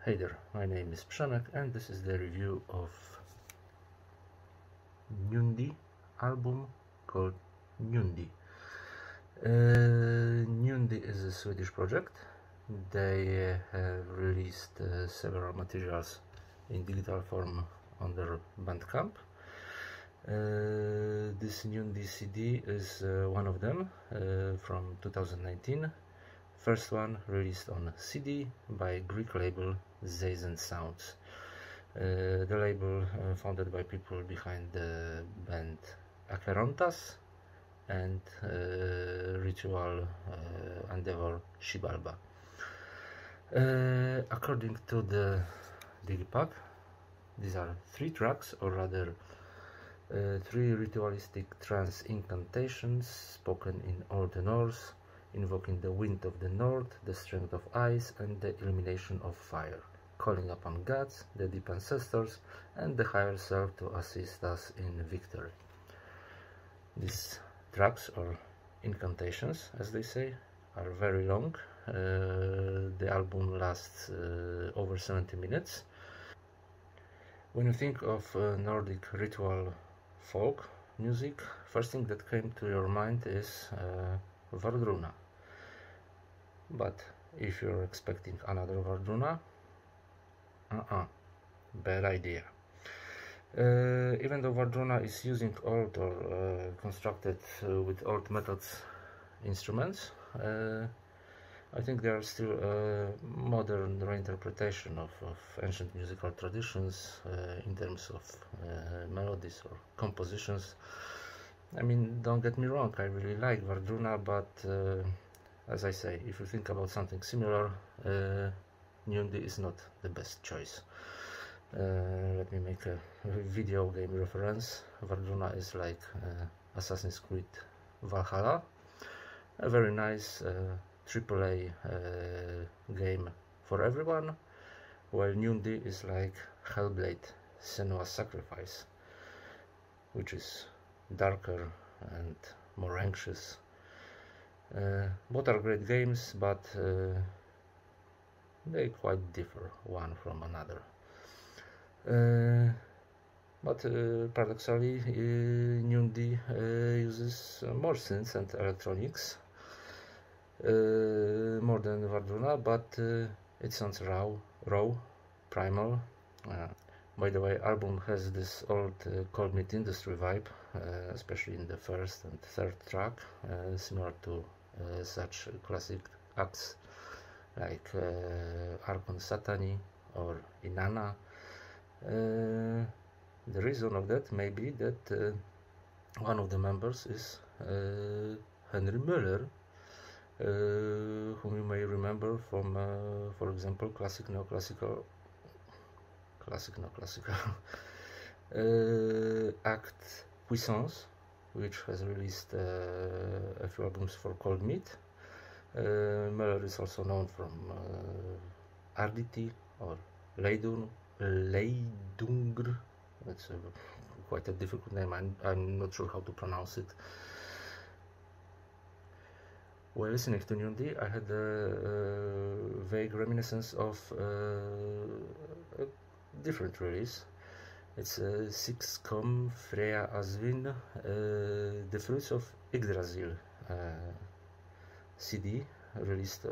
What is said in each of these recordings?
Hey there, my name is Przemek and this is the review of Nyundi album called Nyundi. Nyundi is a Swedish project. They have released several materials in digital form on their Bandcamp. This Nyundi CD is one of them from 2019. First one released on CD by Greek label Zazen Sounds. The label founded by people behind the band Acherontas and Ritual Endeavor Shibalba. According to the Digipack, these are 3 tracks, or rather 3 ritualistic trance incantations spoken in Old Norse, invoking the wind of the north, the strength of ice, and the illumination of fire, calling upon gods, the deep ancestors, and the higher self to assist us in victory. These tracks, or incantations as they say, are very long. The album lasts over 70 minutes. When you think of Nordic ritual folk music, first thing that came to your mind is Wardruna. But if you're expecting another Wardruna, bad idea. Even though Wardruna is using old or constructed with old methods instruments, I think they are still a modern reinterpretation of ancient musical traditions in terms of melodies or compositions. I mean, don't get me wrong, I really like Wardruna, but as I say, if you think about something similar, Nyundi is not the best choice. Let me make a video game reference. Wardruna is like Assassin's Creed Valhalla, a very nice AAA game for everyone, while Nyundi is like Hellblade: Senua's Sacrifice, which is darker and more anxious. Both are great games, but they quite differ one from another. But paradoxically, Nyundi uses more synths and electronics, more than Wardruna, but it sounds raw, primal. By the way, album has this old Cold Meat Industry vibe, especially in the first and third track, similar to such classic acts like Archon Satani or Inanna. The reason of that may be that one of the members is Henry Müller, whom you may remember from, for example, classic neoclassical act Puissance, which has released a few albums for Cold Meat. Müller is also known from Arditi or Leidungr. That's quite a difficult name. I'm not sure how to pronounce it. While listening to Nyundi, I had a vague reminiscence of a different release. It's Sixcom Freya Asvin, The Fruits of Yggdrasil CD, released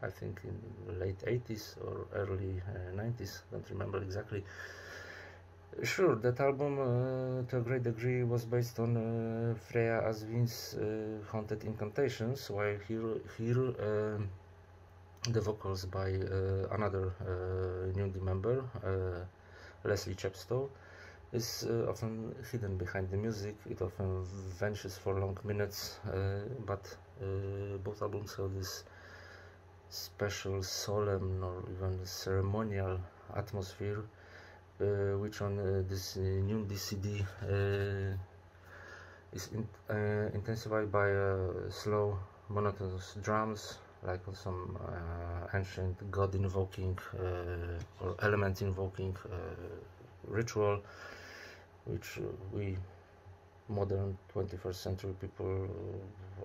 I think in late 80s or early 90s, don't remember exactly. Sure, that album to a great degree was based on Freya Asvin's Haunted Incantations, while here the vocals by another Nyundi member, Leslie Chepstow, is often hidden behind the music. It often vanishes for long minutes, but both albums have this special, solemn, or even ceremonial atmosphere, which on this Nyundi CD is intensified by slow, monotonous drums, like on some ancient god invoking or element invoking ritual, which we modern 21st century people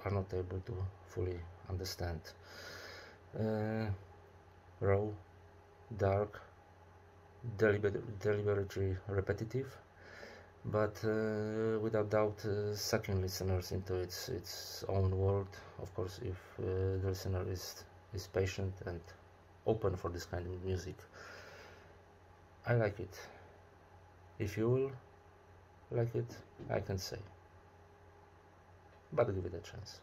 are not able to fully understand. Raw, dark, deliberately repetitive, but without doubt sucking listeners into its own world. Of course, if the listener is patient and open for this kind of music. I like it. If you will like it, I can say, but give it a chance.